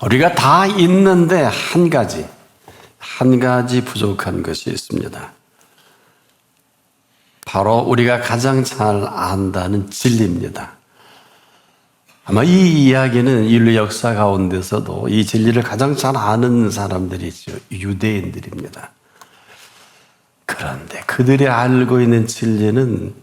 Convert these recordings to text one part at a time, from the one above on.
우리가 다 있는데 한 가지 부족한 것이 있습니다. 바로 우리가 가장 잘 안다는 진리입니다. 아마 이 이야기는 인류 역사 가운데서도 이 진리를 가장 잘 아는 사람들이죠. 유대인들입니다. 그런데 그들이 알고 있는 진리는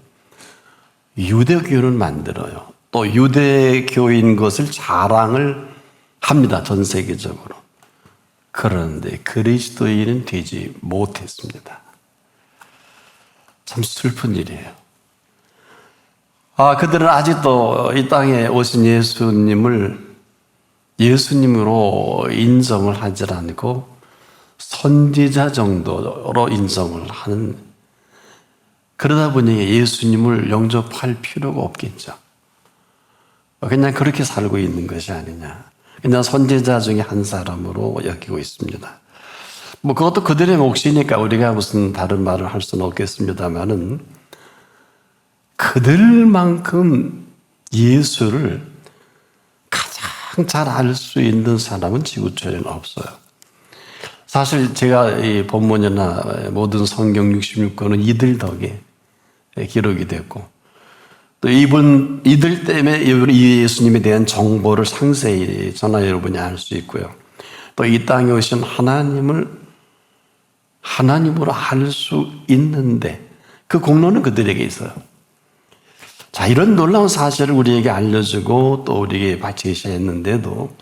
유대교를 만들어요. 또 유대교인 것을 자랑을 합니다. 전 세계적으로. 그런데 그리스도인은 되지 못했습니다. 참 슬픈 일이에요. 그들은 아직도 이 땅에 오신 예수님으로 인정을 하지 않고 선지자 정도로 인정을 하는, 그러다 보니 예수님을 영접할 필요가 없겠죠. 그냥 그렇게 살고 있는 것이 아니냐. 그냥 선지자 중에 한 사람으로 여기고 있습니다. 그것도 그들의 몫이니까 우리가 무슨 다른 말을 할 수는 없겠습니다만은, 그들만큼 예수를 가장 잘 알 수 있는 사람은 지구촌에는 없어요. 사실 제가 이 본문이나 모든 성경 66권은 이들 덕에 기록이 됐고, 또 이들 때문에 이 예수님에 대한 정보를 상세히 저나 여러분이 알 수 있고요. 또 이 땅에 오신 하나님으로 알 수 있는데 그 공로는 그들에게 있어요. 자, 이런 놀라운 사실을 우리에게 알려주고 또 우리에게 제시했는데도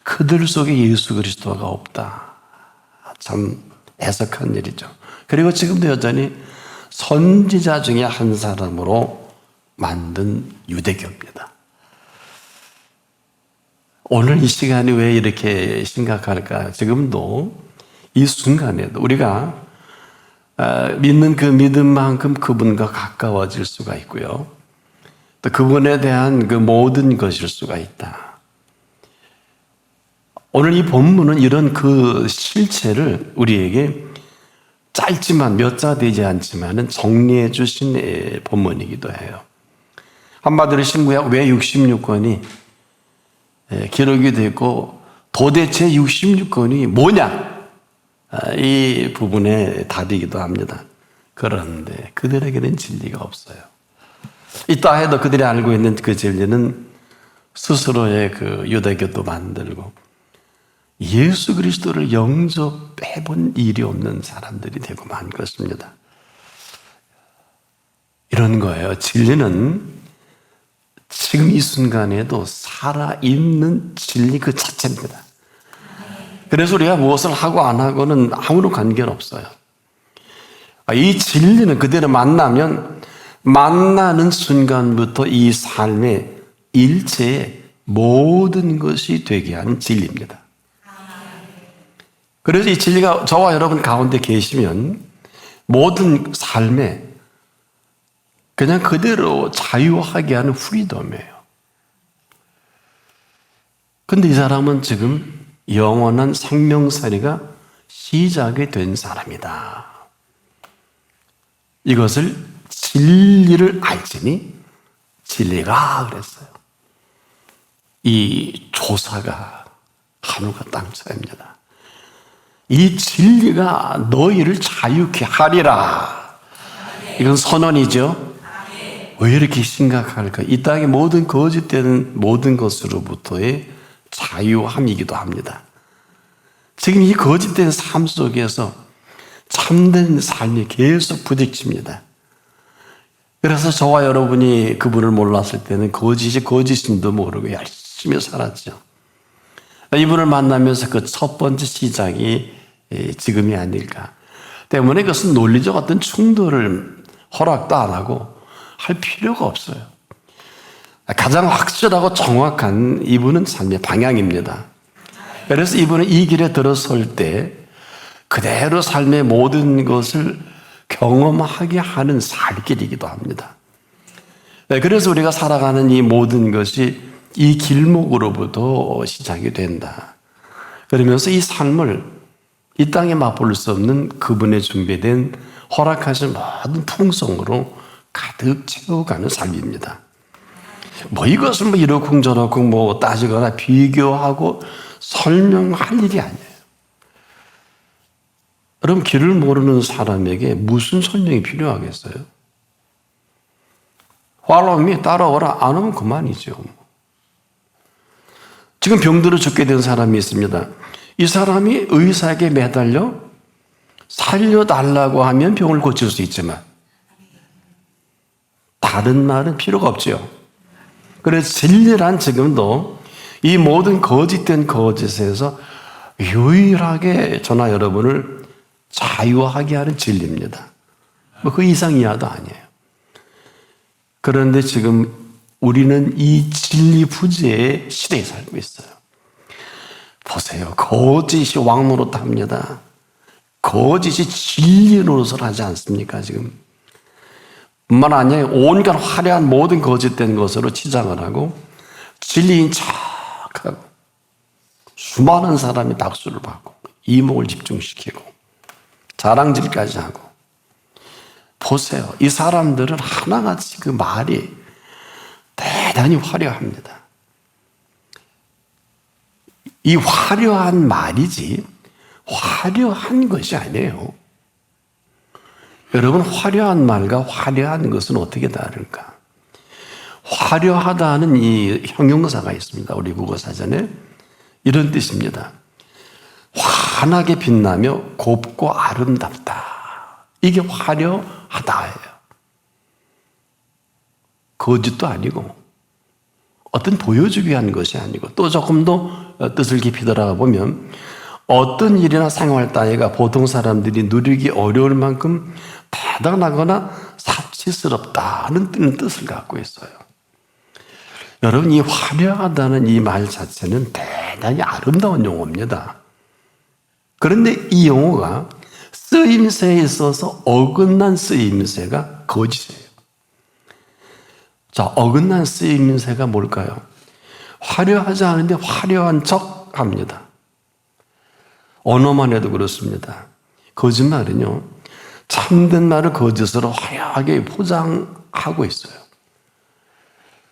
그들 속에 예수 그리스도가 없다. 참 애석한 일이죠. 그리고 지금도 여전히 선지자 중에 한 사람으로 만든 유대교입니다. 오늘 이 시간이 왜 이렇게 심각할까? 지금도 이 순간에도 우리가 믿는 그 믿음만큼 그분과 가까워질 수가 있고요. 또 그분에 대한 그 모든 것일 수가 있다. 오늘 이 본문은 이런 그 실체를 우리에게 짧지만 몇 자 되지 않지만은 정리해 주신 본문이기도 해요. 한마디로 신구약 왜 66권이 기록이 되고 도대체 66권이 뭐냐? 이 부분의 답이기도 합니다. 그런데 그들에게는 진리가 없어요. 있다 해도 그들이 알고 있는 그 진리는 스스로의 그 유대교도 만들고 예수 그리스도를 영접해 본 일이 없는 사람들이 되고 만 것입니다. 이런 거예요. 진리는 지금 이 순간에도 살아있는 진리 그 자체입니다. 그래서 우리가 무엇을 하고 안 하고는 아무런 관계는 없어요. 이 진리는 그대로 만나면 만나는 순간부터 이 삶의 일체의 모든 것이 되게 하는 진리입니다. 그래서 이 진리가 저와 여러분 가운데 계시면 모든 삶에 그냥 그대로 자유하게 하는 프리덤이에요. 근데 이 사람은 지금 영원한 생명살이가 시작이 된 사람이다. 이것을 진리를 알지니 진리가 그랬어요. 이 조사가 하늘과 땅 차이입니다. 이 진리가 너희를 자유케 하리라. 이건 선언이죠. 왜 이렇게 심각할까? 이 땅의 모든 거짓되는 모든 것으로부터의 자유함이기도 합니다. 지금 이 거짓된 삶 속에서 참된 삶이 계속 부딪힙니다. 그래서 저와 여러분이 그분을 몰랐을 때는 거짓이 거짓인도 모르고 열심히 살았죠. 이분을 만나면서 그 첫 번째 시작이 지금이 아닐까. 때문에 그것은 논리적 어떤 충돌을 허락도 안 하고 할 필요가 없어요. 가장 확실하고 정확한 이분은 삶의 방향입니다. 그래서 이분은 이 길에 들어설 때 그대로 삶의 모든 것을 경험하게 하는 살길이기도 합니다. 그래서 우리가 살아가는 이 모든 것이 이 길목으로부터 시작이 된다. 그러면서 이 삶을 이 땅에 맛볼 수 없는 그분의 준비된 허락하신 모든 풍성으로 가득 채워가는 삶입니다. 이것을 이러쿵저러쿵 따지거나 비교하고 설명할 일이 아니에요. 여러분, 길을 모르는 사람에게 무슨 설명이 필요하겠어요? Follow me, 따라오라. 안 오면 그만이죠. 지금 병들어 죽게 된 사람이 있습니다. 이 사람이 의사에게 매달려 살려달라고 하면 병을 고칠 수 있지만 다른 말은 필요가 없죠. 그래서 진리란 지금도 이 모든 거짓된 거짓에서 유일하게 저나 여러분을 자유하게 하는 진리입니다. 뭐 그 이상 이하도 아니에요. 그런데 지금 우리는 이 진리 부재의 시대에 살고 있어요. 보세요. 거짓이 왕 노릇합니다. 거짓이 진리 노릇을 하지 않습니까, 지금? 뿐만 아니라 온갖 화려한 모든 거짓된 것으로 치장을 하고 진리인 척하고 수많은 사람이 낙수를 받고 이목을 집중시키고 자랑질까지 하고. 보세요. 이 사람들은 하나같이 그 말이 대단히 화려합니다. 이 화려한 말이지 화려한 것이 아니에요. 여러분, 화려한 말과 화려한 것은 어떻게 다를까? 화려하다는 이 형용사가 있습니다. 우리 국어사전에 이런 뜻입니다. 환하게 빛나며 곱고 아름답다. 이게 화려하다예요. 거짓도 아니고 어떤 보여주기 위한 것이 아니고, 또 조금 더 뜻을 깊이 들어가 보면 어떤 일이나 생활 따위가 보통 사람들이 누리기 어려울 만큼 대단하거나 사치스럽다는 뜻을 갖고 있어요. 여러분, 이 화려하다는 이 말 자체는 대단히 아름다운 용어입니다. 그런데 이 용어가 쓰임새에 있어서 어긋난 쓰임새가 거짓이에요. 자, 어긋난 쓰임새가 뭘까요? 화려하지 않은데 화려한 척 합니다. 언어만 해도 그렇습니다. 거짓말은요, 참된 말을 거짓으로 화려하게 포장하고 있어요.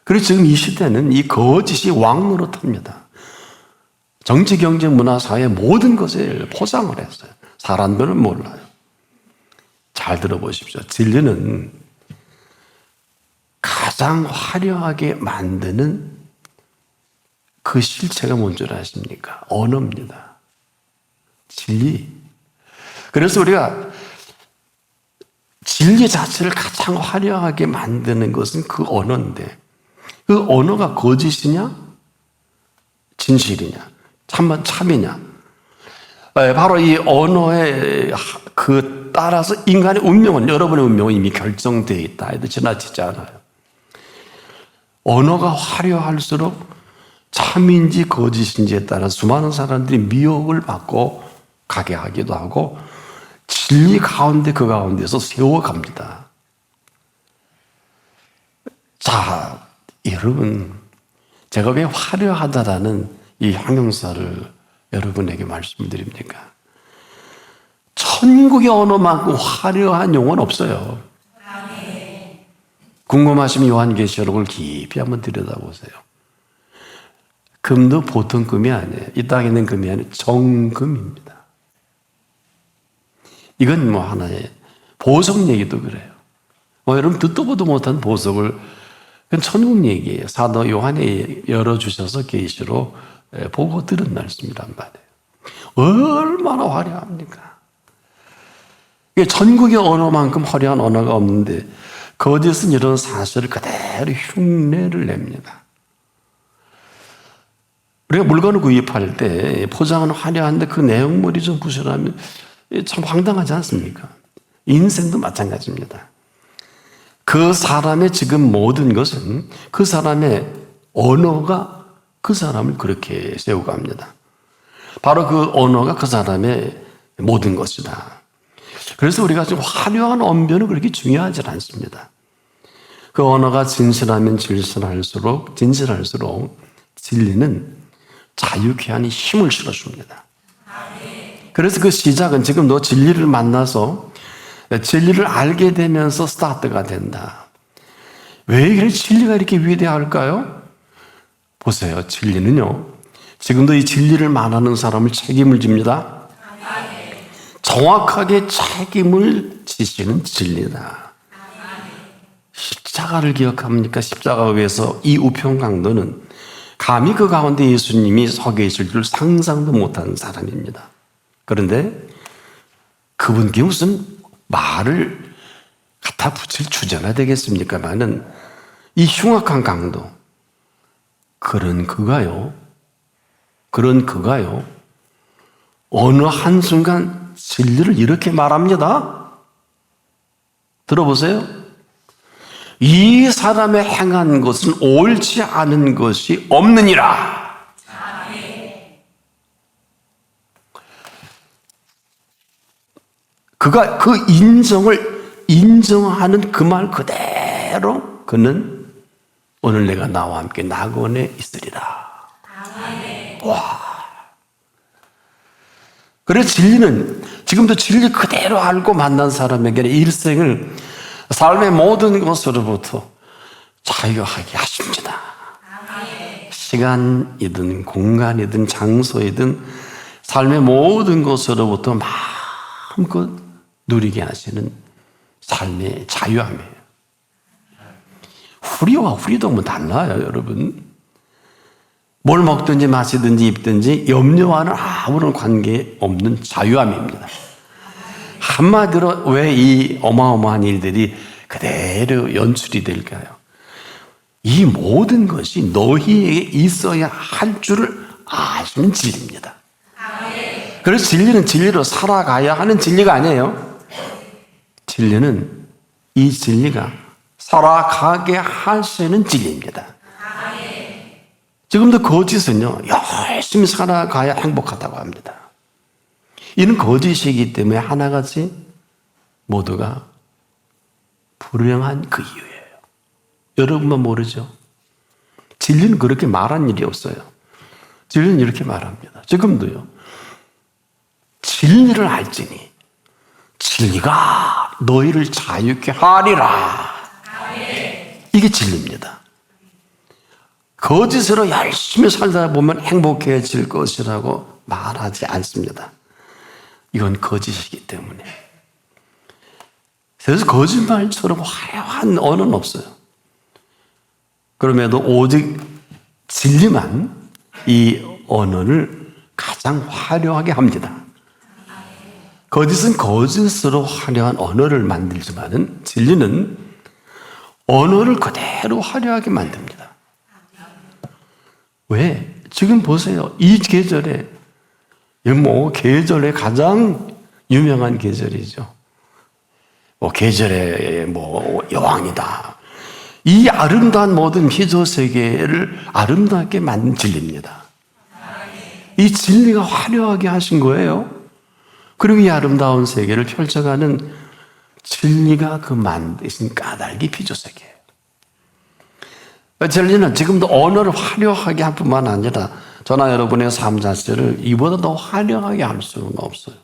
그래서 지금 이 시대는 이 거짓이 왕노릇합니다. 정치, 경제, 문화, 사회 모든 것을 포장을 했어요. 사람들은 몰라요. 잘 들어보십시오. 진리는 가장 화려하게 만드는 그 실체가 뭔 줄 아십니까? 언어입니다. 진리. 그래서 우리가 진리 자체를 가장 화려하게 만드는 것은 그 언어인데, 그 언어가 거짓이냐? 진실이냐? 참이냐? 바로 이 언어에 그 따라서 인간의 운명은, 여러분의 운명은 이미 결정되어 있다 해도 지나치지 않아요. 언어가 화려할수록 참인지 거짓인지에 따라 수많은 사람들이 미혹을 받고 가게 하기도 하고 진리 가운데 그 가운데서 세워갑니다. 자, 여러분, 제가 왜 화려하다라는 이 형용사를 여러분에게 말씀드립니까? 천국의 언어만큼 화려한 용어는 없어요. 궁금하시면 요한계시록을 깊이 한번 들여다보세요. 금도 보통 금이 아니에요. 이 땅에 있는 금이 아니에요. 정금입니다. 이건 뭐 하나의 보석 얘기도 그래요. 여러분 듣도 보도 못한 보석을, 그건 천국 얘기예요. 사도 요한이 열어주셔서 계시로 보고 들은 말씀이란 말이에요. 얼마나 화려합니까? 천국의 언어만큼 화려한 언어가 없는데 거짓은 이런 사실을 그대로 흉내를 냅니다. 우리가 물건을 구입할 때 포장은 화려한데 그 내용물이 좀 부실하면 참 황당하지 않습니까? 인생도 마찬가지입니다. 그 사람의 지금 모든 것은 그 사람의 언어가 그 사람을 그렇게 세워갑니다. 바로 그 언어가 그 사람의 모든 것이다. 그래서 우리가 지금 화려한 언변은 그렇게 중요하지 않습니다. 그 언어가 진실하면 진실할수록 진리는 자유케 하는 힘을 실어줍니다. 그래서 그 시작은 지금 너 진리를 만나서 진리를 알게 되면서 스타트가 된다. 왜 진리가 이렇게 위대할까요? 보세요. 진리는요, 지금도 이 진리를 말하는 사람을 책임을 집니다. 정확하게 책임을 지시는 진리다. 십자가를 기억합니까? 십자가 위에서 이 우편 강도는 감히 그 가운데 예수님이 서 계실 줄 상상도 못한 사람입니다. 그런데 그분께 무슨 말을 갖다 붙일 주제나 되겠습니까마는 이 흉악한 강도, 그런 그가요 어느 한순간 진리를 이렇게 말합니다. 들어보세요. 이 사람의 행한 것은 옳지 않은 것이 없느니라. 그가 그 인정하는 그 말 그대로 그는 오늘 내가 나와 함께 낙원에 있으리라. 와. 그래서 진리는 지금도 진리 그대로 알고 만난 사람에게는 일생을 삶의 모든 것으로부터 자유하게 하십니다. 시간이든 공간이든 장소이든 삶의 모든 것으로부터 마음껏 누리게 하시는 삶의 자유함이에요. 후리와 후리동은 달라요, 여러분. 뭘 먹든지 마시든지 입든지 염려와는 아무런 관계 없는 자유함입니다. 한마디로 왜 이 어마어마한 일들이 그대로 연출이 될까요? 이 모든 것이 너희에게 있어야 할 줄을 아시는 진리입니다. 그래서 진리는 진리로 살아가야 하는 진리가 아니에요. 진리는 이 진리가 살아가게 하시는 진리입니다. 지금도 거짓은요, 열심히 살아가야 행복하다고 합니다. 이는 거짓이기 때문에 하나같이 모두가 불행한 그 이유예요. 여러분만 모르죠? 진리는 그렇게 말한 일이 없어요. 진리는 이렇게 말합니다. 지금도요. 진리를 알지니 진리가 너희를 자유케 하리라. 이게 진리입니다. 거짓으로 열심히 살다 보면 행복해질 것이라고 말하지 않습니다. 이건 거짓이기 때문에. 그래서 거짓말처럼 화려한 언어는 없어요. 그럼에도 오직 진리만 이 언어를 가장 화려하게 합니다. 거짓은 거짓으로 화려한 언어를 만들지만은 진리는 언어를 그대로 화려하게 만듭니다. 왜? 지금 보세요. 이 계절에, 계절의 가장 유명한 계절이죠. 계절의 여왕이다. 이 아름다운 모든 희조 세계를 아름답게 만든 진리입니다. 이 진리가 화려하게 하신 거예요. 그리고 이 아름다운 세계를 펼쳐가는 진리가 그 만드신 까닭이 희조 세계예요. 진리는 지금도 언어를 화려하게 할 뿐만 아니라 저나 여러분의 삶 자체를 이보다 더 화려하게 할 수는 없어요.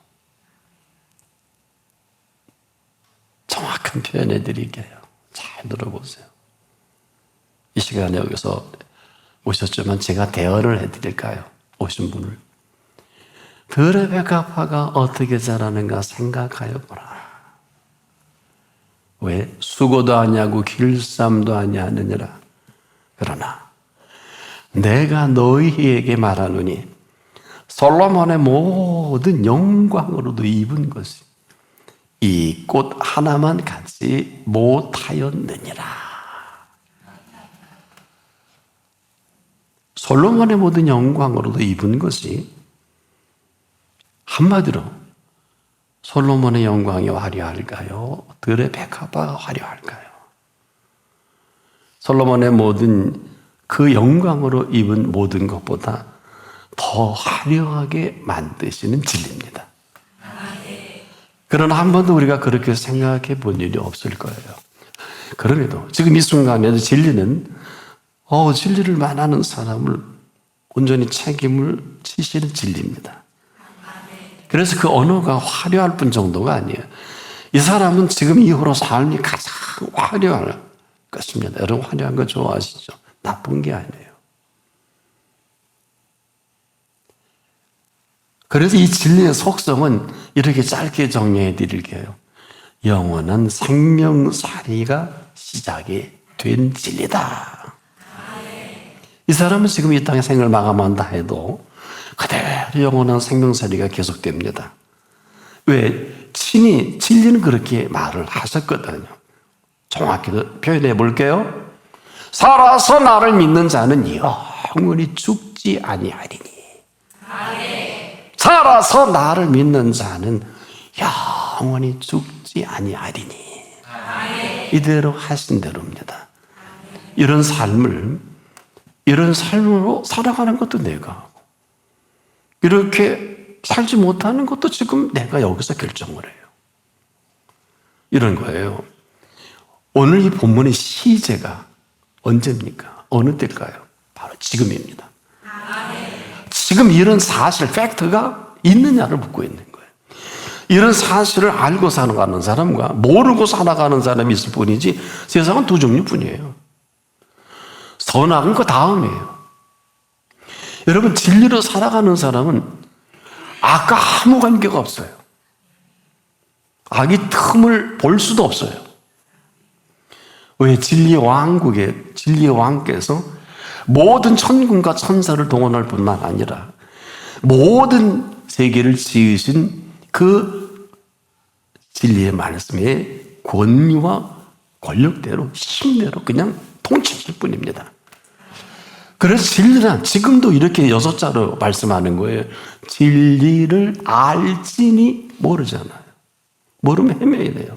정확한 표현해 드릴게요. 잘 들어보세요. 이 시간에 여기서 오셨지만 제가 대화를 해 드릴까요? 오신 분을. 들의 백합화가 어떻게 자라는가 생각하여 보라. 왜? 수고도 아니하고 길쌈도 아니하느니라. 그러나 내가 너희에게 말하노니 솔로몬의 모든 영광으로도 입은 것이 이 꽃 하나만 갖지 못하였느니라. 솔로몬의 모든 영광으로도 입은 것이, 한마디로 솔로몬의 영광이 화려할까요? 들의 백합화가 화려할까요? 솔로몬의 모든 그 영광으로 입은 모든 것보다 더 화려하게 만드시는 진리입니다. 그러나 한 번도 우리가 그렇게 생각해 본 일이 없을 거예요. 그럼에도 지금 이 순간에도 진리는 진리를 말하는 사람을 온전히 책임을 지시는 진리입니다. 그래서 그 언어가 화려할 뿐 정도가 아니에요. 이 사람은 지금 이후로 삶이 가장 화려할 것입니다. 여러분 화려한 거 좋아하시죠? 나쁜 게 아니에요. 그래서 이 진리의 속성은 이렇게 짧게 정리해 드릴게요. 영원한 생명살이가 시작이 된 진리다. 이 사람은 지금 이 땅에 생을 마감한다 해도 그대로 영원한 생명살이가 계속됩니다. 왜? 친히 진리는 그렇게 말을 하셨거든요. 정확히 표현해 볼게요. 살아서 나를 믿는 자는 영원히 죽지 아니하리니. 살아서 나를 믿는 자는 영원히 죽지 아니하리니. 이대로 하신 대로입니다. 이런 삶으로 살아가는 것도 내가 하고, 이렇게 살지 못하는 것도 지금 내가 여기서 결정을 해요. 이런 거예요. 오늘 이 본문의 시제가 언제입니까? 어느 때일까요? 바로 지금입니다. 지금 이런 사실, 팩트가 있느냐를 묻고 있는 거예요. 이런 사실을 알고 살아가는 사람과 모르고 살아가는 사람이 있을 뿐이지 세상은 두 종류뿐이에요. 선악은 그 다음이에요. 여러분, 진리로 살아가는 사람은 악과 아무 관계가 없어요. 악이 틈을 볼 수도 없어요. 왜? 진리의 왕국에, 진리의 왕께서 모든 천군과 천사를 동원할 뿐만 아니라 모든 세계를 지으신 그 진리의 말씀의 권위와 권력대로, 힘대로 그냥 통치실 뿐입니다. 그래서 진리란 지금도 이렇게 6자로 말씀하는 거예요. 진리를 알지니 모르잖아요. 모르면 헤매야 돼요.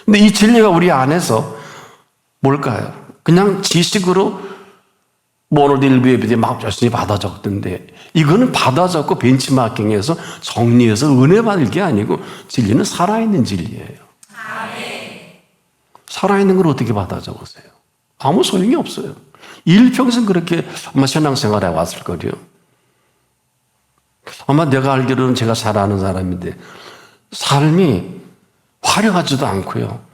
근데 이 진리가 우리 안에서 뭘까요? 그냥 지식으로 모노딜비에 비해 막 열심히 받아 적던데, 이거는 받아 적고 벤치마킹해서 정리해서 은혜 받을 게 아니고 진리는 살아있는 진리예요. 살아있는 걸 어떻게 받아 적으세요? 아무 소용이 없어요. 일평생 그렇게 아마 신앙생활에 왔을 거예요. 아마 내가 알기로는 제가 잘 아는 사람인데 삶이 화려하지도 않고요,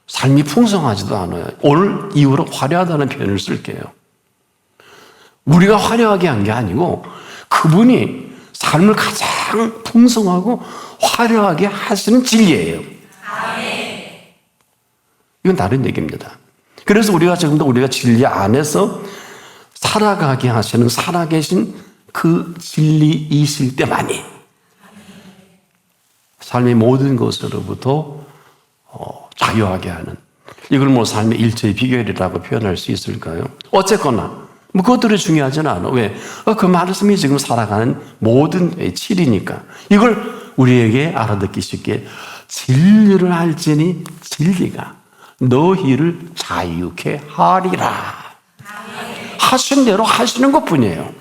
삶이 풍성하지도 않아요. 오늘 이후로 화려하다는 표현을 쓸게요. 우리가 화려하게 한 게 아니고 그분이 삶을 가장 풍성하고 화려하게 하시는 진리예요. 이건 다른 얘기입니다. 그래서 우리가 지금도 우리가 진리 안에서 살아가게 하시는, 살아계신 그 진리이실 때만이 삶의 모든 것으로부터 자유하게 하는, 이걸 뭐 삶의 일체의 비결이라고 표현할 수 있을까요? 어쨌거나 뭐 그것들이 중요하지는 않아. 왜? 그 말씀이 지금 살아가는 모든 칠이니까. 이걸 우리에게 알아듣기 쉽게, 진리를 알지니 진리가 너희를 자유케 하리라. 하신 대로 하시는 것뿐이에요.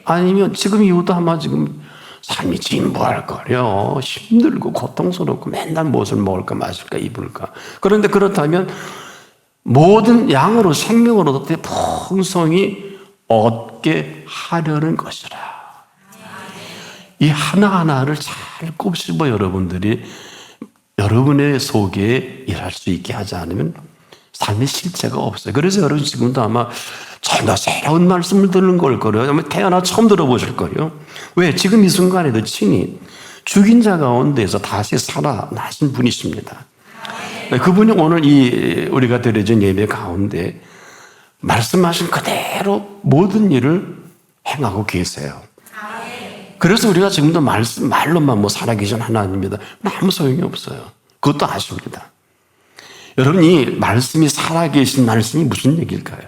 아니면 지금 이후도 아마 지금 삶이 진부할 거려, 힘들고 고통스럽고 맨날 무엇을 먹을까 마실까 입을까. 그런데 그렇다면 모든 양으로, 생명으로 풍성히 얻게 하려는 것이라. 이 하나하나를 잘 곱씹어 여러분들이 여러분의 속에 일할 수 있게 하지 않으면 삶의 실체가 없어요. 그래서 여러분 지금도 아마 전혀 새로운 말씀을 듣는 걸 거예요. 아마 태어나 처음 들어보실 거예요. 왜? 지금 이 순간에도 친히 죽인 자 가운데서 다시 살아나신 분이십니다. 그분이 오늘 우리가 드려진 예배 가운데 말씀하신 그대로 모든 일을 행하고 계세요. 그래서 우리가 지금도 말로만 살아계신 하나님입니다. 아무 소용이 없어요. 그것도 아십니다. 여러분, 이 말씀이 살아계신 말씀이 무슨 얘기일까요?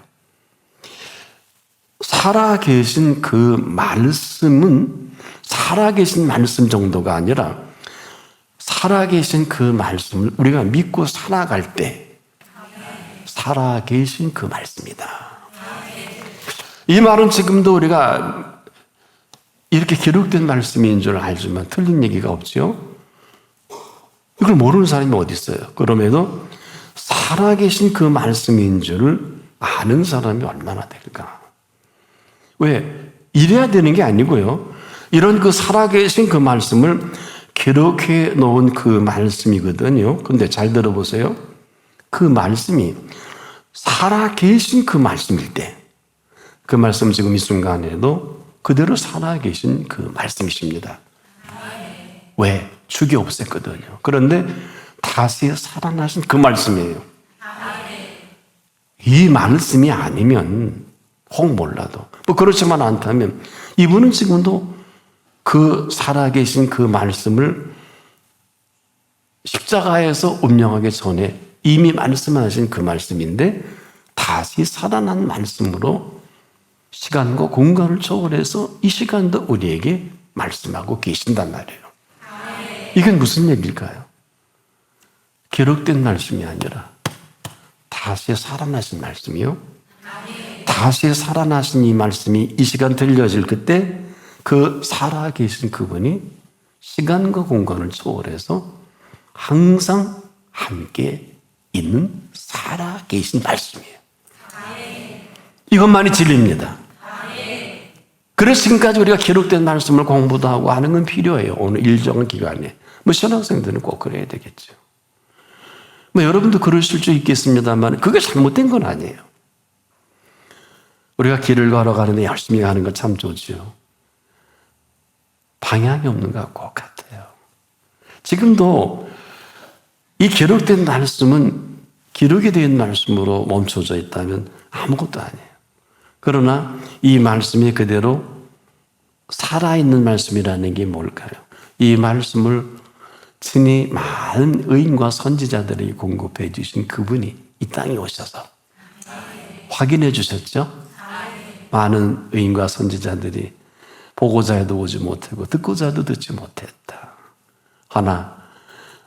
살아계신 그 말씀은 살아계신 말씀 정도가 아니라 살아계신 그 말씀을 우리가 믿고 살아갈 때 살아계신 그 말씀이다. 이 말은 지금도 우리가 이렇게 기록된 말씀인 줄 알지만 틀린 얘기가 없죠. 이걸 모르는 사람이 어디 있어요? 그럼에도 살아계신 그 말씀인 줄 아는 사람이 얼마나 될까? 왜? 이래야 되는 게 아니고요. 이런 그 살아계신 그 말씀을 기록해 놓은 그 말씀이거든요. 근데 잘 들어보세요. 그 말씀이 살아계신 그 말씀일 때, 그 말씀 지금 이 순간에도 그대로 살아계신 그 말씀이십니다. 왜? 죽여 없앴거든요. 그런데 다시 살아나신 그 말씀이에요. 이 말씀이 아니면 혹 몰라도 뭐 그렇지만 않다면 이분은 지금도 그 살아계신 그 말씀을 십자가에서 운명하기 전에 이미 말씀하신 그 말씀인데 다시 살아난 말씀으로 시간과 공간을 초월해서 이 시간도 우리에게 말씀하고 계신단 말이에요. 이건 무슨 얘기일까요? 기록된 말씀이 아니라 다시 살아나신 말씀이요. 다시 살아나신 이 말씀이 이 시간 들려질 그때 그 살아계신 그분이 시간과 공간을 초월해서 항상 함께 있는 살아계신 말씀이에요. 이것만이 진리입니다. 그래서 지금까지 우리가 기록된 말씀을 공부도 하고 하는 건 필요해요. 어느 일정한 기간에. 뭐 신학생들은 꼭 그래야 되겠죠. 뭐 여러분도 그러실 수 있겠습니다만 그게 잘못된 건 아니에요. 우리가 길을 걸어가는데 열심히 가는 건 참 좋죠. 방향이 없는 것 같아요. 지금도 이 기록된 말씀은 기록이 된 말씀으로 멈춰져 있다면 아무것도 아니에요. 그러나 이 말씀이 그대로 살아있는 말씀이라는 게 뭘까요? 이 말씀을 친히 많은 의인과 선지자들이 공급해 주신 그분이 이 땅에 오셔서 확인해 주셨죠? 많은 의인과 선지자들이 보고자 해도 오지 못하고 듣고자 해도 듣지 못했다. 하나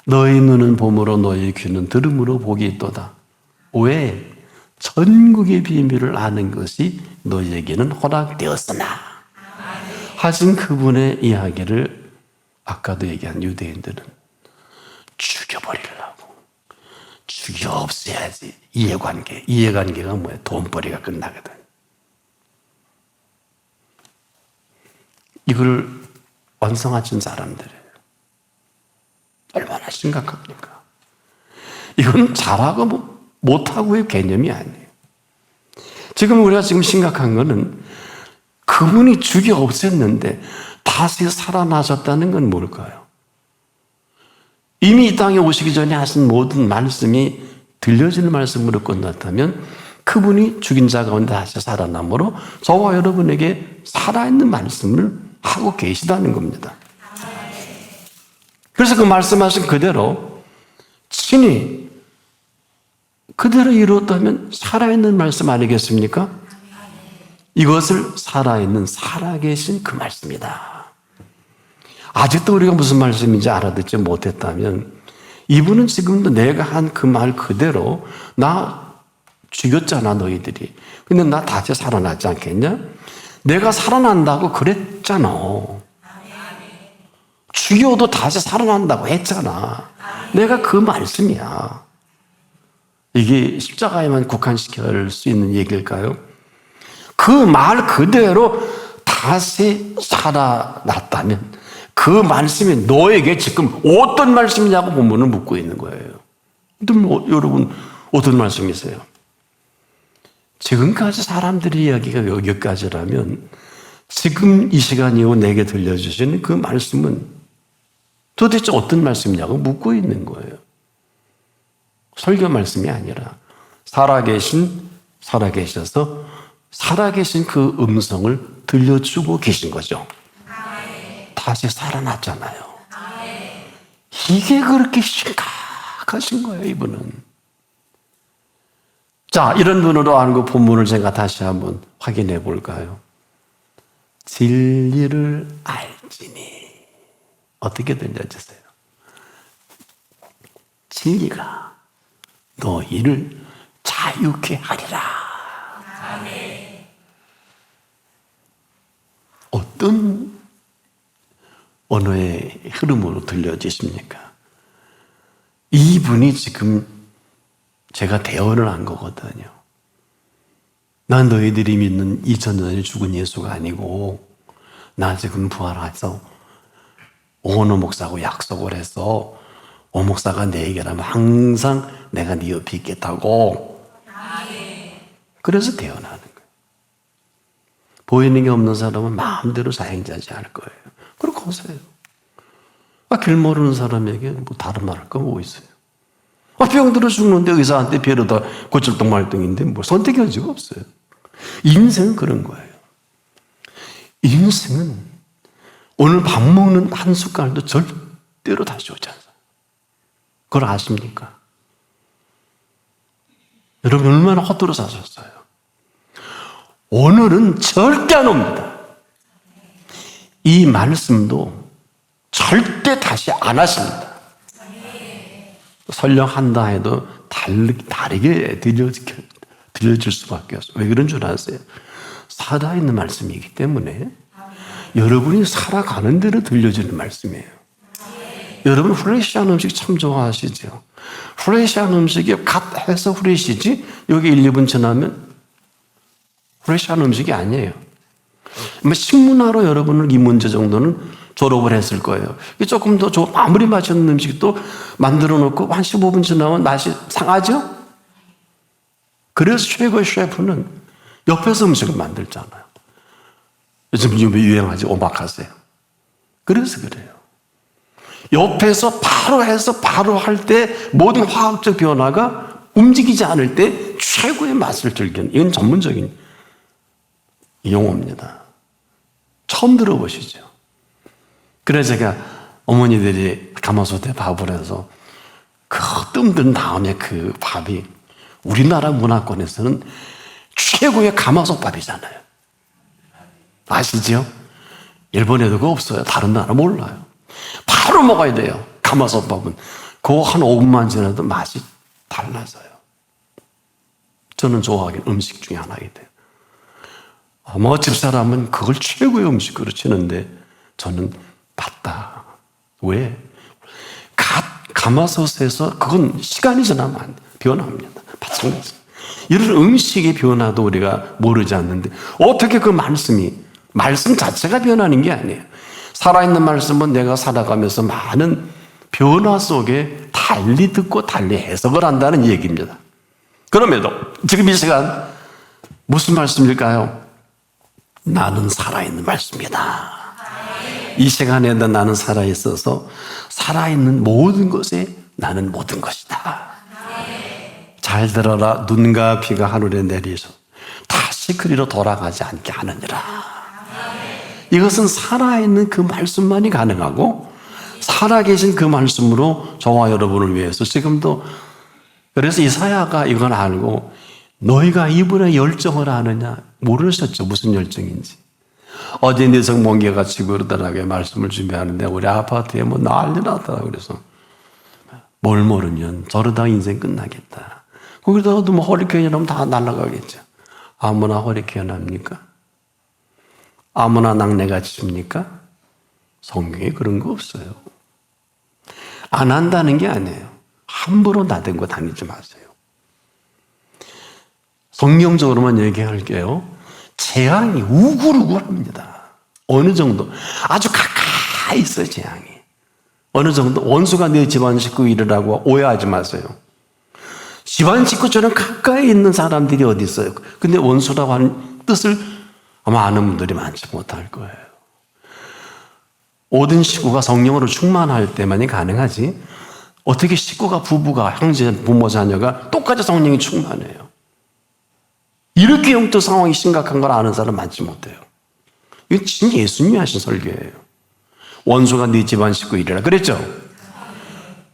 너희 눈은 봄으로 너희 귀는 들음으로 복이 있도다. 왜? 천국의 비밀을 아는 것이 너희에게는 허락되었으나 하신 그분의 이야기를 아까도 얘기한 유대인들은 죽여버리려고 죽여 없애야지. 이해관계가 뭐야? 돈벌이가 끝나거든. 이걸 완성하신 사람들이에요. 얼마나 심각합니까? 이건 잘하고 못하고의 개념이 아니에요. 지금 우리가 심각한 거는 그분이 죽여 없앴는데 다시 살아나셨다는 건 뭘까요? 이미 이 땅에 오시기 전에 하신 모든 말씀이 들려지는 말씀으로 끝났다면 그분이 죽인 자 가운데 다시 살아남으로 저와 여러분에게 살아있는 말씀을 하고 계시다는 겁니다. 그래서 그 말씀하신 그대로 친히 그대로 이루었다면 살아있는 말씀 아니겠습니까? 이것을 살아있는 살아계신 그 말씀이다. 아직도 우리가 무슨 말씀인지 알아듣지 못했다면 이분은 지금도 내가 한 그 말 그대로 나 죽였잖아 너희들이. 근데 나 다시 살아나지 않겠냐? 내가 살아난다고 그랬잖아. 죽여도 다시 살아난다고 했잖아. 내가 그 말씀이야. 이게 십자가에만 국한시킬 수 있는 얘기일까요? 그 말 그대로 다시 살아났다면 그 말씀이 너에게 지금 어떤 말씀이냐고 본문을 묻고 있는 거예요. 여러분 어떤 말씀이세요? 지금까지 사람들의 이야기가 여기까지라면 지금 이 시간 이후 내게 들려주시는 그 말씀은 도대체 어떤 말씀이냐고 묻고 있는 거예요. 설교 말씀이 아니라 살아계셔서 살아계신 그 음성을 들려주고 계신 거죠. 다시 살아났잖아요. 이게 그렇게 심각하신 거예요, 이분은. 자, 이런 눈으로 아는 그 본문을 제가 다시 한번 확인해 볼까요? 진리를 알지니. 어떻게 들려주세요? 진리가 너희를 자유케 하리라. 어떤 언어의 흐름으로 들려지십니까? 이분이 지금 제가 대언을 한 거거든요. 난 너희들이 믿는 2000년 전에 죽은 예수가 아니고 나 지금 부활해서 오은호 목사하고 약속을 해서 오 목사가 내 얘기라면 항상 내가 네 옆에 있겠다고. 그래서 대언하는 거예요. 보이는 게 없는 사람은 마음대로 사행자지 않을 거예요. 그렇게 하세요. 길 모르는 사람에게 뭐 다른 말 할 거 뭐 있어요? 병 들어 죽는데 의사한테 배려다 고철동 말동인데 뭐 선택의 여지가 없어요. 인생은 그런 거예요. 인생은 오늘 밥 먹는 한 숟갈도 절대로 다시 오지 않아요. 그걸 아십니까? 여러분 얼마나 헛되로 사셨어요? 오늘은 절대 안 옵니다. 이 말씀도 절대 다시 안 하십니다. 설령 한다 해도 다르게 들려질 수밖에 없어요. 왜 그런 줄 아세요? 살아있는 말씀이기 때문에 여러분이 살아가는 대로 들려지는 말씀이에요. 여러분 후레시한 음식 참 좋아하시죠? 후레시한 음식이 갓 해서 후레시지 여기 1, 2분 지나면 후레시한 음식이 아니에요. 식문화로 여러분은 이 문제 정도는 졸업을 했을 거예요. 조금 더 아무리 맛있는 음식도 만들어 놓고 한 15분 지나면 맛이 상하죠? 그래서 최고의 셰프는 옆에서 음식을 만들잖아요. 요즘 유행하지 오마카세. 그래서 그래요. 옆에서 바로 해서 바로 할 때 모든 화학적 변화가 움직이지 않을 때 최고의 맛을 즐기는, 이건 전문적인 용어입니다. 처음 들어보시죠? 그래서 제가 어머니들이 가마솥에 밥을 해서 그 뜸든 다음에 그 밥이 우리나라 문화권에서는 최고의 가마솥 밥이잖아요. 아시죠? 일본에도 그거 없어요. 다른 나라 몰라요. 바로 먹어야 돼요. 가마솥 밥은. 그거 한 5분만 지나도 맛이 달라져요. 저는 좋아하는 음식 중에 하나이기 때문에. 뭐 집사람은 그걸 최고의 음식으로 치는데 저는 맞다. 왜? 가마솥에서 그건 시간이 지나면 변합니다. 마찬가지. 이런 음식의 변화도 우리가 모르지 않는데 어떻게 그 말씀 자체가 변하는 게 아니에요. 살아있는 말씀은 내가 살아가면서 많은 변화 속에 달리 듣고 달리 해석을 한다는 얘기입니다. 그럼에도 지금 이 시간 무슨 말씀일까요? 나는 살아있는 말씀이다. 이 시간에도 나는 살아있어서 살아있는 모든 것에 나는 모든 것이다. 잘 들어라. 눈과 비가 하늘에 내리서 다시 그리로 돌아가지 않게 하느니라. 이것은 살아있는 그 말씀만이 가능하고 살아계신 그 말씀으로 저와 여러분을 위해서 지금도, 그래서 이사야가 이걸 알고 너희가 이분의 열정을 아느냐 모르셨죠. 무슨 열정인지. 어제 내성 멍게같이 그러더라고요. 말씀을 준비하는데 우리 아파트에 뭐 난리 났더라고요. 그래서 뭘 모르면 저러다 인생 끝나겠다. 거기다가도 뭐 허리케인 이러면 다 날아가겠죠. 아무나 허리케인 합니까? 아무나 낙뢰가 칩니까? 성경에 그런 거 없어요. 안 한다는 게 아니에요. 함부로 나대고 다니지 마세요. 성경적으로만 얘기할게요. 재앙이 우글우글합니다. 어느 정도? 아주 가까이 있어요, 재앙이. 어느 정도? 원수가 내 집안 식구 이르라고 오해하지 마세요. 집안 식구처럼 가까이 있는 사람들이 어디 있어요? 근데 원수라고 하는 뜻을 아마 아는 분들이 많지 못할 거예요. 모든 식구가 성령으로 충만할 때만이 가능하지, 어떻게 식구가, 부부가, 형제, 부모, 자녀가 똑같이 성령이 충만해요? 이렇게 영적 상황이 심각한 걸 아는 사람 많지 못해요. 이건 진짜 예수님이 하신 설교예요. 원수가 네 집안 식구 이래라 그랬죠?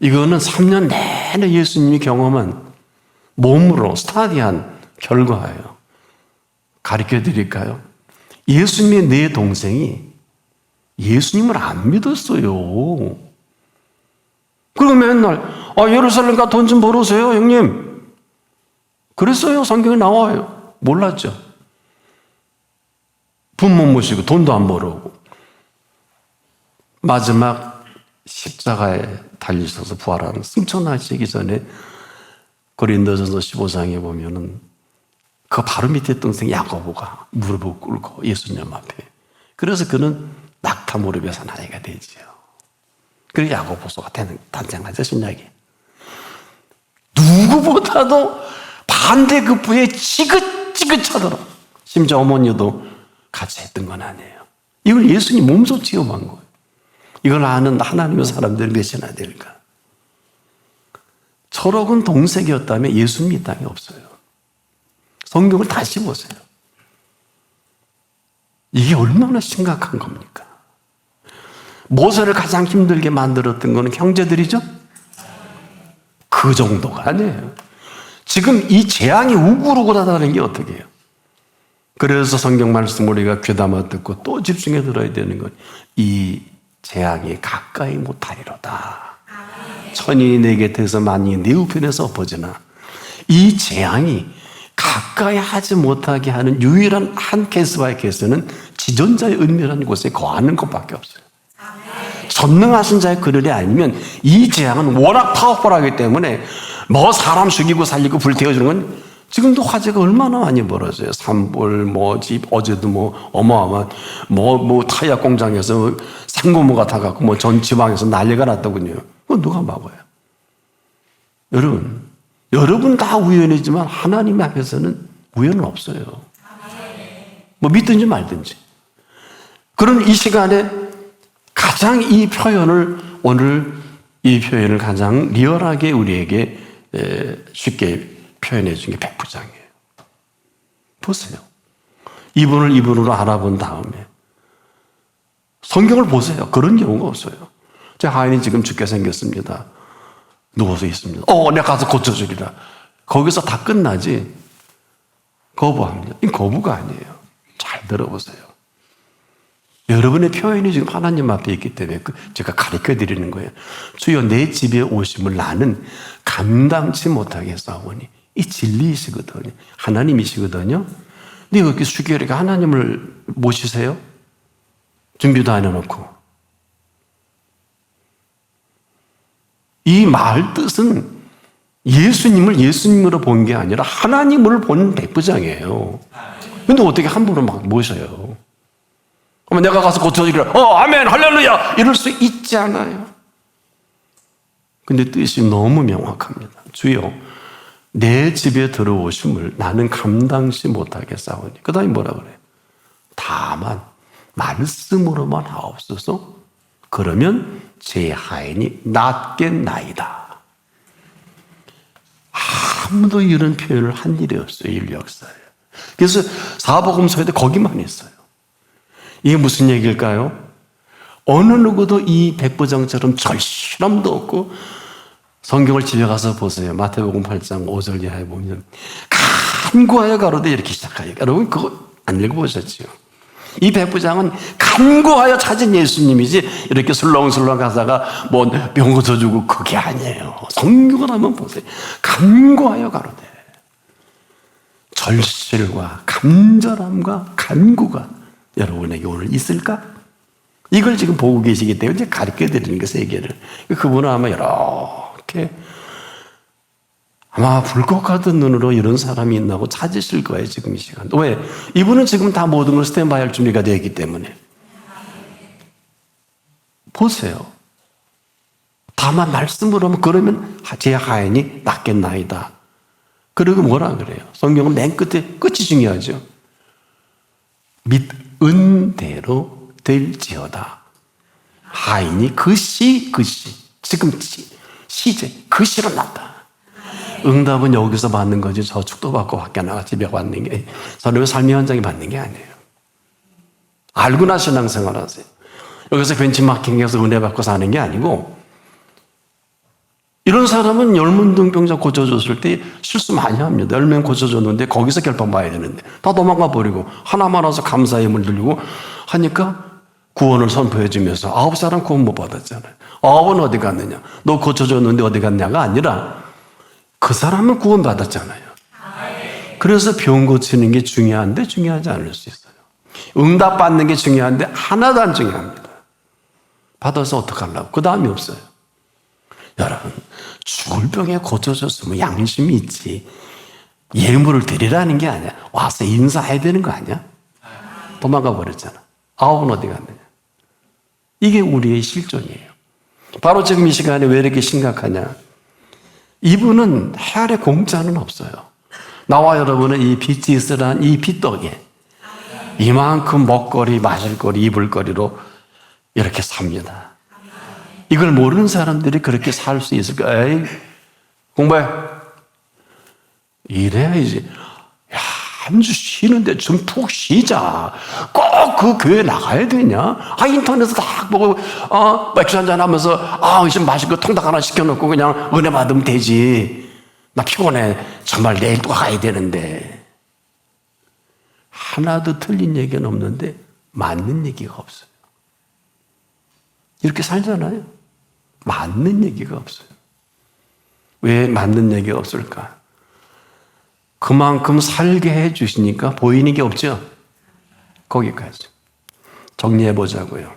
이거는 3년 내내 예수님이 경험한 몸으로 스타디한 결과예요. 가르쳐 드릴까요? 예수님의 내 동생이 예수님을 안 믿었어요. 그리고 맨날 예루살렘 가 돈 좀 벌으세요 형님. 그랬어요. 성경에 나와요. 몰랐죠. 부모 모시고 돈도 안 벌어오고 마지막 십자가에 달리셔서 부활하는 승천하시기 전에 고린도전서 15장에 보면은 그 바로 밑에 동생 야고보가 무릎을 꿇고 예수님 앞에, 그래서 그는 낙타 무릎에서 나이가 되지요. 그래서 야고보서가 탄생하죠. 신약이. 누구보다도 반대급부에 지긋지긋하더라. 심지어 어머니도 같이 했던 건 아니에요. 이걸 예수님 몸소 체험한 거예요. 이걸 아는 하나님의 사람들이 몇이나 될까? 철학은 동색이었다면 예수님 이 땅에 없어요. 성경을 다시 보세요. 이게 얼마나 심각한 겁니까? 모세를 가장 힘들게 만들었던 거는 형제들이죠? 그 정도가 아니에요. 지금 이 재앙이 우글우글 하다는 게 어떻게 해요? 그래서 성경 말씀을 우리가 귀담아 듣고 또 집중해 들어야 되는 건 이 재앙이 가까이 못하리로다. 천이 내 곁에서 만이 내 우편에서 엎어지나 이 재앙이 가까이 하지 못하게 하는 유일한 한 케이스와의 케이스는 지존자의 은밀한 곳에 거하는 것밖에 없어요. 전능하신 자의 그늘이 아니면 이 재앙은 워낙 파워풀하기 때문에 뭐 사람 죽이고 살리고 불태워주는 건 지금도 화재가 얼마나 많이 벌어져요. 산불, 집, 어제도 어마어마한, 타이어 공장에서 상고모가 타갖고 전 지방에서 난리가 났더군요. 그건 누가 막아요? 여러분 다 우연이지만 하나님 앞에서는 우연은 없어요. 믿든지 말든지. 그런 이 시간에 가장 이 표현을 오늘 이 표현을 가장 리얼하게 우리에게 쉽게 표현해 준 게 백부장이에요. 보세요. 이분으로 알아본 다음에 성경을 보세요. 그런 경우가 없어요. 제 하인이 지금 죽게 생겼습니다. 누워서 있습니다. 내가 가서 고쳐주리라. 거기서 다 끝나지. 거부합니다. 이 거부가 아니에요. 잘 들어보세요. 여러분의 표현이 지금 하나님 앞에 있기 때문에 제가 가르쳐 드리는 거예요. 주여 내 집에 오심을 나는 감당치 못하게 싸우니 이 진리이시거든요. 하나님이시거든요. 근데 그렇게 수결이가 하나님을 모시세요? 준비도 안 해놓고. 이 말 뜻은 예수님을 예수님으로 본 게 아니라 하나님을 본 백부장이에요. 근데 어떻게 함부로 막 모셔요? 내가 가서 고쳐주리라. 아멘, 할렐루야! 이럴 수 있지 않아요. 근데 뜻이 너무 명확합니다. 주여, 내 집에 들어오심을 나는 감당치 못하게 싸우니. 그 다음에 뭐라 그래요? 다만, 말씀으로만 하옵소서. 그러면 제 하인이 낫겠나이다. 아무도 이런 표현을 한 일이 없어요, 인류 역사에. 그래서 사복음서에도 거기만 있어요. 이게 무슨 얘기일까요? 어느 누구도 이 백부장처럼 절실함도 없고, 성경을 집에 가서 보세요. 마태복음 8장 5절 이하에 보면 간구하여 가로되 이렇게 시작해요. 여러분 그거 안 읽어보셨죠? 이 백부장은 간구하여 찾은 예수님이지 이렇게 술렁술렁 가다가 병 고쳐주고 그게 아니에요. 성경을 한번 보세요. 간구하여 가로되 절실과 간절함과 간구가 여러분에게 오늘 있을까? 이걸 지금 보고 계시기 때문에 이제 가르쳐 드리는 거 세계를. 그분은 아마 이렇게 아마 불꽃 같은 눈으로 이런 사람이 있나고 찾으실 거예요, 지금 이 시간. 왜? 이분은 지금 다 모든 걸 스탠바이 할 준비가 되어 있기 때문에. 보세요. 다만 말씀으로 하면 그러면 제 하인이 낫겠나이다. 그리고 뭐라 그래요? 성경은 맨 끝에 끝이 중요하죠. 믿은대로 될지어다. 하인이 그 시, 지금 시제, 그 시로 났다. 응답은 여기서 받는 거지 저축도 받고 밖에 나가 집에 받는 게 사람의 삶의 현장에 받는 게 아니에요. 알고나 신앙생활 하세요. 여기서 벤치마킹해서 은혜 받고 사는 게 아니고 이런 사람은 열문등병자 고쳐줬을 때 실수 많이 합니다. 10명 고쳐줬는데 거기서 결판 봐야 되는데 다 도망가 버리고 하나만 와서 감사의 힘을 들리고 하니까 구원을 선포해 주면서 9사람 구원 못 받았잖아요. 9은 어디 갔느냐? 너 고쳐줬는데 어디 갔냐가 아니라 그 사람은 구원 받았잖아요. 그래서 병 고치는 게 중요한데 중요하지 않을 수 있어요. 응답 받는 게 중요한데 하나도 안 중요합니다. 받아서 어떡하려고? 그 다음이 없어요. 여러분, 죽을 병에 고쳐줬으면 양심이 있지. 예물을 드리라는 게 아니야. 와서 인사해야 되는 거 아니야? 도망가 버렸잖아. 9은 어디 갔느냐? 이게 우리의 실존이에요. 바로 지금 이 시간에 왜 이렇게 심각하냐? 이분은 해 아래 공짜는 없어요. 나와 여러분은 이 빛이 있으란 이 빛덕에 이만큼 먹거리, 마실거리, 입을거리로 이렇게 삽니다. 이걸 모르는 사람들이 그렇게 살 수 있을까? 에이, 공부해. 이래야지. 야, 한 주 쉬는데 좀 푹 쉬자. 꼭 그 교회 나가야 되냐? 인터넷에서 딱 보고, 맥주 한잔 하면서, 좀 맛있고 통닭 하나 시켜놓고 그냥 은혜 받으면 되지. 나 피곤해. 정말 내일 또 가야 되는데. 하나도 틀린 얘기는 없는데, 맞는 얘기가 없어요. 이렇게 살잖아요. 맞는 얘기가 없어요. 왜 맞는 얘기가 없을까? 그만큼 살게 해 주시니까 보이는 게 없죠? 거기까지. 정리해 보자고요.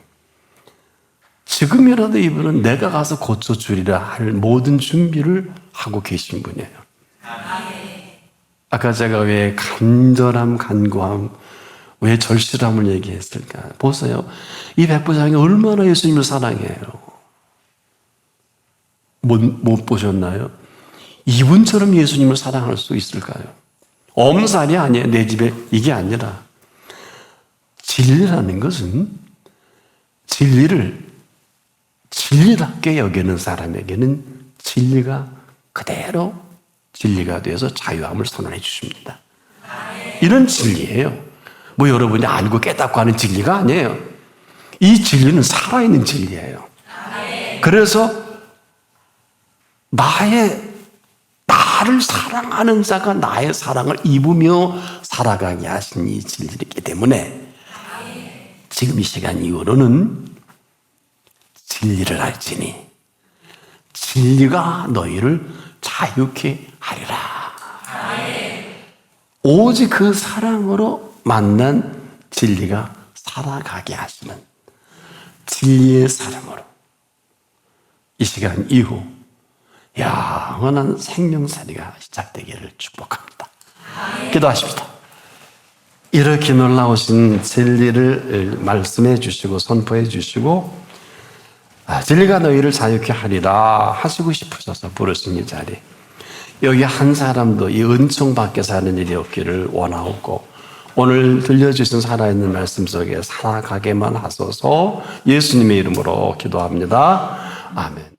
지금이라도 이분은 내가 가서 고쳐주리라 할 모든 준비를 하고 계신 분이에요. 아까 제가 왜 간절함, 간구함, 왜 절실함을 얘기했을까? 보세요. 이 백부장이 얼마나 예수님을 사랑해요. 못 보셨나요? 이분처럼 예수님을 사랑할 수 있을까요? 엄살이 아니에요. 내 집에 이게 아니라 진리라는 것은 진리를 진리답게 여기는 사람에게는 진리가 그대로 진리가 되어서 자유함을 선언해 주십니다. 이런 진리예요. 뭐 여러분이 알고 깨닫고 하는 진리가 아니에요. 이 진리는 살아있는 진리예요. 그래서 나를 사랑하는 자가 나의 사랑을 입으며 살아가게 하신 이 진리이기 때문에 지금 이 시간 이후로는 진리를 알지니 진리가 너희를 자유케 하리라. 오직 그 사랑으로 만난 진리가 살아가게 하시는 진리의 사랑으로 이 시간 이후 영원한 생명살이가 시작되기를 축복합니다. 기도하십시다. 이렇게 놀라우신 진리를 말씀해 주시고 선포해 주시고 진리가 너희를 자유케 하리라 하시고 싶으셔서 부르신 이 자리, 여기 한 사람도 이 은총 밖에 사는 일이 없기를 원하옵고 오늘 들려주신 살아있는 말씀 속에 살아가게만 하소서. 예수님의 이름으로 기도합니다. 아멘.